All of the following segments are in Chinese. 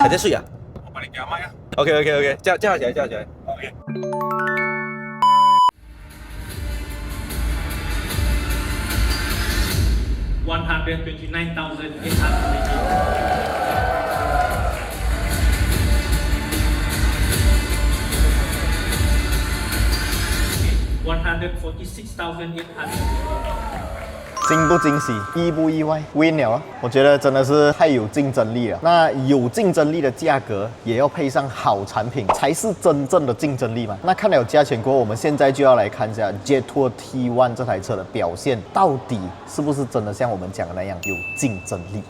还在睡啊？我帮你给他卖啊。OK，叫起来。OK。惊不惊喜，意不意外 ？Win 了啊！我觉得真的是太有竞争力了。那有竞争力的价格，也要配上好产品，才是真正的竞争力嘛。那看了价钱过后，我们现在就要来看一下 Jetour T1 这台车的表现，到底是不是真的像我们讲的那样有竞争力？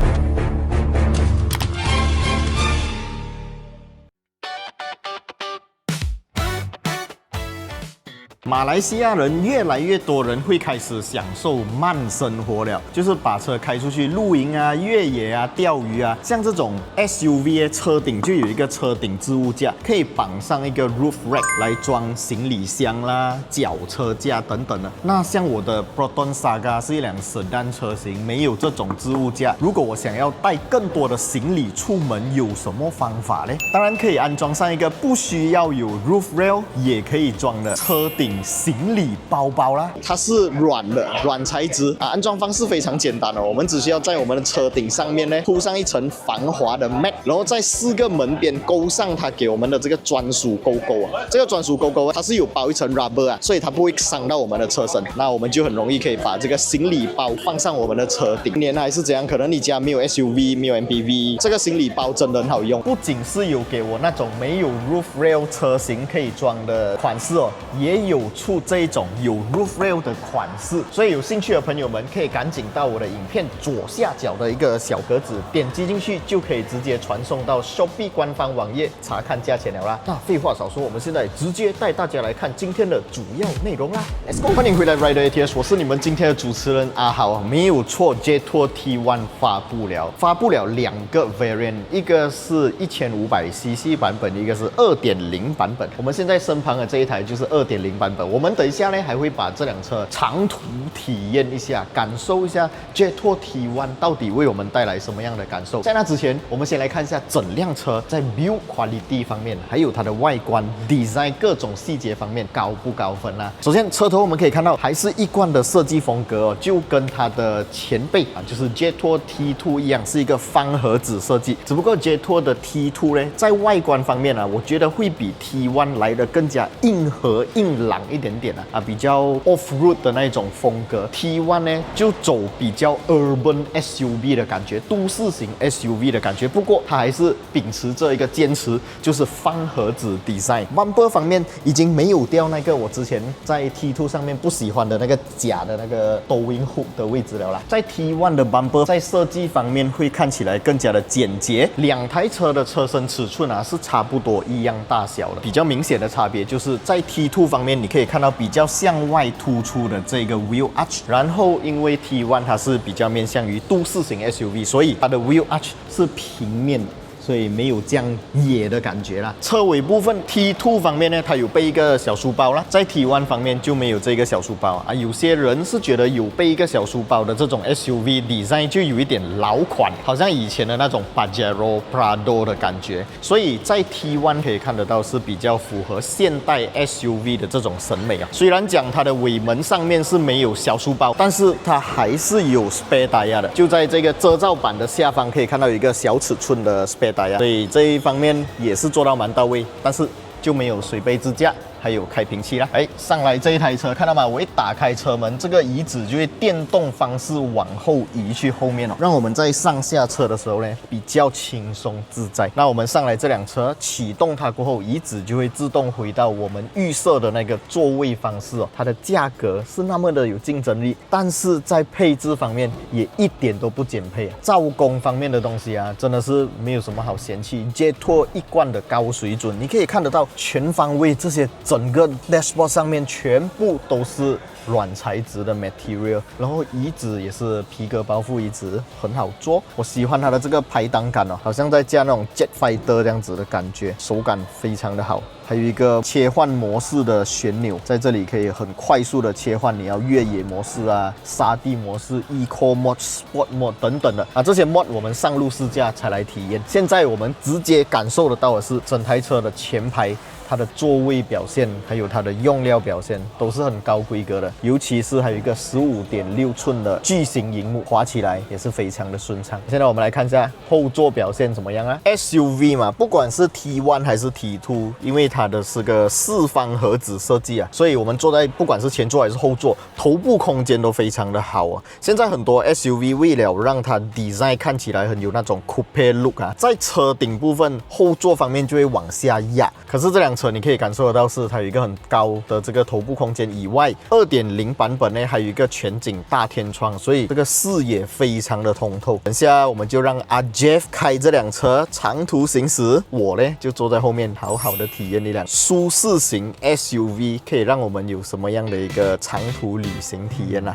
马来西亚人越来越多人会开始享受慢生活了，就是把车开出去露营啊、越野啊、钓鱼啊。像这种 SUV 车顶就有一个车顶置物架，可以绑上一个 roof rack 来装行李箱啦、脚车架等等的。那像我的 Proton Saga 是一辆 sedan 车型，没有这种置物架。如果我想要带更多的行李出门，有什么方法呢？当然可以安装上一个不需要有 roof rail 也可以装的车顶行李包包啦，它是软的，软材质啊，安装方式非常简单哦，我们只需要在我们的车顶上面呢铺上一层防滑的 mat， 然后在4个门边勾上它给我们的这个专属勾勾啊，这个专属勾勾它是有包一层 rubber 啊，所以它不会伤到我们的车身，那我们就很容易可以把这个行李包放上我们的车顶。年还是怎样，可能你家没有 SUV 没有 MPV， 这个行李包真的很好用，不仅是有给我那种没有 roof rail 车型可以装的款式哦，也有出这一种有 roof rail 的款式，所以有兴趣的朋友们可以赶紧到我的影片左下角的一个小格子点击进去，就可以直接传送到 Shopee 官方网页查看价钱了啦。那废话少说，我们现在直接带大家来看今天的主要内容啦。Let's go！ 欢迎回来 Rider ATS， 我是你们今天的主持人阿豪。没有错 ，Jetour T1 发布了2个 variant， 一个是1500cc 版本，一个是2.0版本。我们现在身旁的这一台就是2.0版本。我们等一下呢还会把这辆车长途体验一下，感受一下 Jetour T1 到底为我们带来什么样的感受。在那之前，我们先来看一下整辆车在 build quality 方面，还有它的外观 design 各种细节方面高不高分啦。首先，车头我们可以看到还是一贯的设计风格哦，就跟它的前辈啊，就是 Jetour T2 一样，是一个方盒子设计。只不过 Jetour 的 T2 呢，在外观方面啊，我觉得会比 T1 来的更加硬核硬朗一点点啊，比较 off-road 的那种风格。T1 呢就走比较 urban SUV 的感觉，都市型 SUV 的感觉。不过它还是秉持着一个坚持，就是方盒子 design。Bumper 方面已经没有掉那个我之前在 T2 上面不喜欢的那个假的那个 towing hook 的位置了啦。在 T1 的 bumper 在设计方面会看起来更加的简洁。两台车的车身尺寸啊是差不多一样大小的，比较明显的差别就是在 T2 方面你可以看到比较向外突出的这个 wheel arch， 然后因为 T1 它是比较面向于都市型 SUV， 所以它的 wheel arch 是平面的，所以没有这样野的感觉啦。车尾部分 T2 方面呢，它有备一个小书包啦，在 T1 方面就没有这个小书包啊。有些人是觉得有备一个小书包的这种 SUV design 就有一点老款，好像以前的那种 Pajero Prado 的感觉，所以在 T1 可以看得到是比较符合现代 SUV 的这种审美啊。虽然讲它的尾门上面是没有小书包，但是它还是有 spare tire 的，就在这个遮罩板的下方可以看到有一个小尺寸的 spare tire，所以这一方面也是做到蛮到位，但是就没有水杯支架，还有开瓶器啦。上来这一台车看到吗？我一打开车门，这个椅子就会电动方式往后移去后面哦，让我们在上下车的时候呢比较轻松自在。那我们上来这辆车启动它过后，椅子就会自动回到我们预设的那个座位方式哦。它的价格是那么的有竞争力，但是在配置方面也一点都不减配啊。造工方面的东西啊，真的是没有什么好嫌弃。Jetour 一贯的高水准，你可以看得到全方位这些整个 dashboard 上面全部都是软材质的 material， 然后椅子也是皮革包覆椅子，很好坐。我喜欢它的这个排档感哦，好像在驾那种 Jet Fighter 这样子的感觉，手感非常的好。还有一个切换模式的旋钮，在这里可以很快速的切换，你要越野模式啊、沙地模式、Eco Mode、Sport Mode 等等的啊，这些 Mode 我们上路试驾才来体验。现在我们直接感受得到的是整台车的前排。它的座位表现，还有它的用料表现都是很高规格的，尤其是还有一个15.6寸的巨型荧幕，滑起来也是非常的顺畅。现在我们来看一下后座表现怎么样啊 ？SUV 嘛，不管是 T1 还是 T2， 因为它的是个四方盒子设计啊，所以我们坐在不管是前座还是后座，头部空间都非常的好啊。现在很多 SUV 为了让它 design 看起来很有那种 coupe look 啊，在车顶部分后座方面就会往下压，可是这辆车你可以感受得到是它有一个很高的这个头部空间以外 2.0 版本呢还有一个全景大天窗，所以这个视野非常的通透。等下我们就让阿 Jeff 开这辆车长途行驶，我呢就坐在后面好好的体验一辆舒适型 SUV 可以让我们有什么样的一个长途旅行体验啊。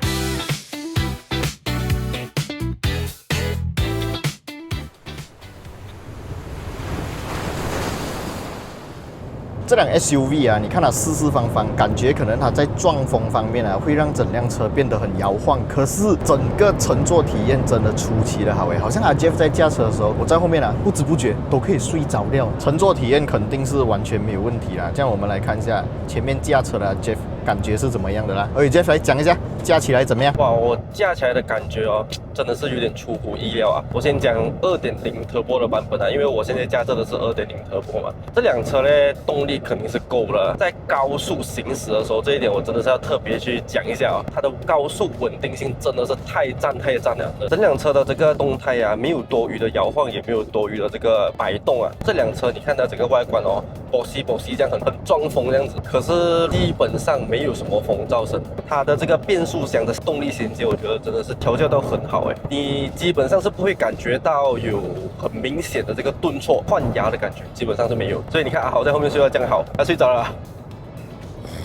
这辆 SUV 啊，你看它四方方，感觉可能它在撞风方面啊，会让整辆车变得很摇晃。可是整个乘坐体验真的出奇的好好像阿 Jeff 在驾车的时候，我在后面啊，不知不觉都可以睡着掉。乘坐体验肯定是完全没有问题啦。这样我们来看一下前面驾车的 Jeff 感觉是怎么样的啦。Jeff 来讲一下驾起来怎么样？哇，我驾起来的感觉哦，真的是有点出乎意料啊。我先讲2.0 Turbo 的版本啊，因为我现在驾这的是2.0 Turbo 嘛。这辆车呢，动力肯定是够了，在高速行驶的时候，这一点我真的是要特别去讲一下啊。它的高速稳定性真的是太赞了。整辆车的这个动态啊，没有多余的摇晃，也没有多余的这个摆动啊。这辆车你看它整个外观哦，bossy 这样很装风这样子，可是基本上没有什么风噪声。它的这个变速箱的动力衔接，我觉得真的是调教到很好哎，你基本上是不会感觉到有很明显的这个顿挫换压的感觉，基本上是没有。所以你看阿豪在后面睡到这样好，他睡着了。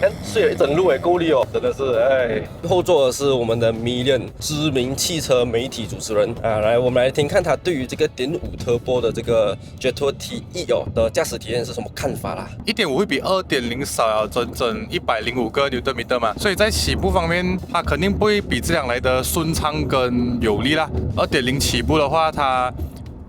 看睡了一整路哎，够力哦，真的是哎。后座的是我们的Million知名汽车媒体主持人啊，来我们来听看他对于这个1.5 Turbo 的这个 Jetour T1哦的驾驶体验是什么看法啦？1.5会比2.0少了整整105个牛顿米嘛，所以在起步方面，它肯定不会比这辆来的顺畅跟有力啦。2.0起步的话，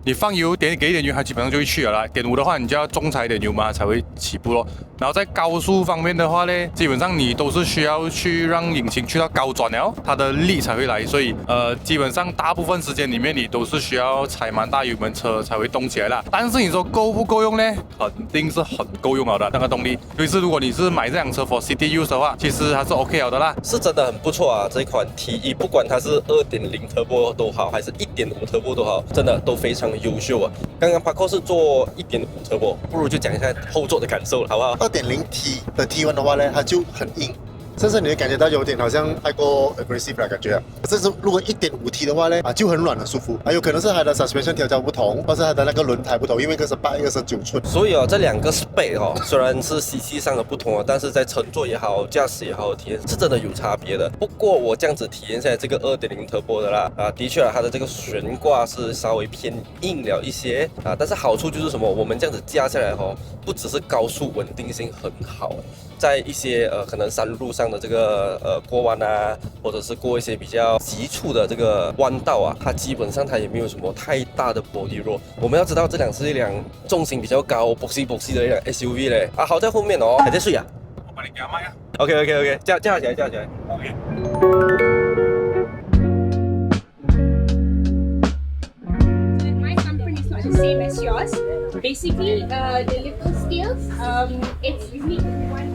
你放油给一点油，它基本上就会去了啦。1.5的话，你就要重踩一点油嘛，才会起步咯。然后在高速方面的话呢，基本上你都是需要去让引擎去到高转了，它的力才会来。所以基本上大部分时间里面你都是需要踩蛮大油门车才会动起来啦。但是你说够不够用呢？肯定是很够用了的那个动力。尤其是如果你是买这辆车 for city use 的话，其实还是 OK 了的啦。是真的很不错啊，这款 T1 不管它是2.0 Turbo 都好，还是1.5 Turbo 都好，真的都非常优秀啊。刚刚 Paco 是做1.5 Turbo， 不如就讲一下后座的感受了，好不好？2.0T 的 T1 的话呢，它就很硬，甚至你会感觉到有点好像太过 aggressive 的感觉啊。甚至如果 1.5T 的话呢，就很软很舒服。有可能是它的 suspension 调教不同，或是它的那个轮胎不同，因为一个是8，一个是9寸。所以这两个 spec 虽然是 CC 上的不同但是在乘坐也好，驾驶也好，体验是真的有差别的。不过我这样子体验下来，这个2.0 Turbo 的啦，的确它的这个悬挂是稍微偏硬了一些但是好处就是什么？我们这样子驾下来不只是高速稳定性很好，在一些可能山路上的这个过弯啊，或者是过一些比较急促的这个弯道它基本上它也没有什么太大的 body roll。我们要知道这辆是一辆重心比较高、boxy 的一辆 SUV 嘞好在后面还在睡啊。我帮你给它卖啊。OK， 架起来。OK。Same as yours. Basically, the little steels, it's unique one.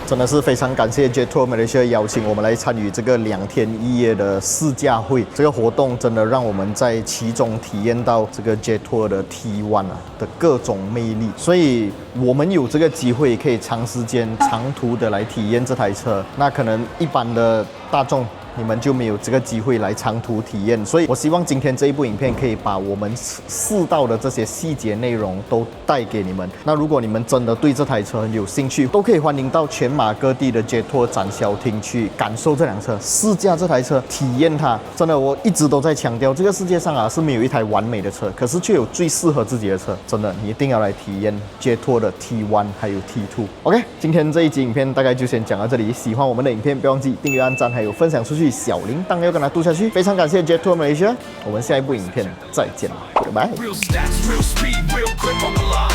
真的是非常感谢 Jetour Malaysia 邀请我们来参与这个2天1夜的试驾会。这个活动真的让我们在其中体验到这个 Jetour 的 T1 的各种魅力。所以我们有这个机会可以长时间长途的来体验这台车，那可能一般的大众你们就没有这个机会来长途体验。所以我希望今天这一部影片可以把我们试到的这些细节内容都带给你们。那如果你们真的对这台车很有兴趣，都可以欢迎到全马各地的 Jet-Tour 展销厅去感受这辆车，试驾这台车，体验它。真的，我一直都在强调，这个世界上啊是没有一台完美的车，可是却有最适合自己的车。真的，你一定要来体验 Jet-Tour 的 T1 还有 T2。OK， 今天这一集影片大概就先讲到这里。喜欢我们的影片，不要忘记订阅、按赞，还有分享出去，小铃铛要跟它嘟下去。非常感谢 Jet-Tour Malaysia， 我们下一部影片再见了，拜拜。Real stats, real speed, real grip on the line.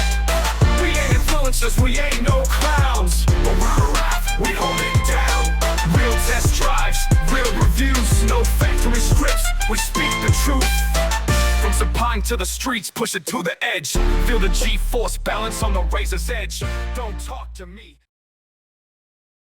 We ain't influencers, we ain't no clowns. But when we rap, we hold it down. Real test drives, real reviews, no factory scripts, we speak the truth. From Sapine to the streets, push it to the edge. Feel the G-force balance on the razor's edge. Don't talk to me.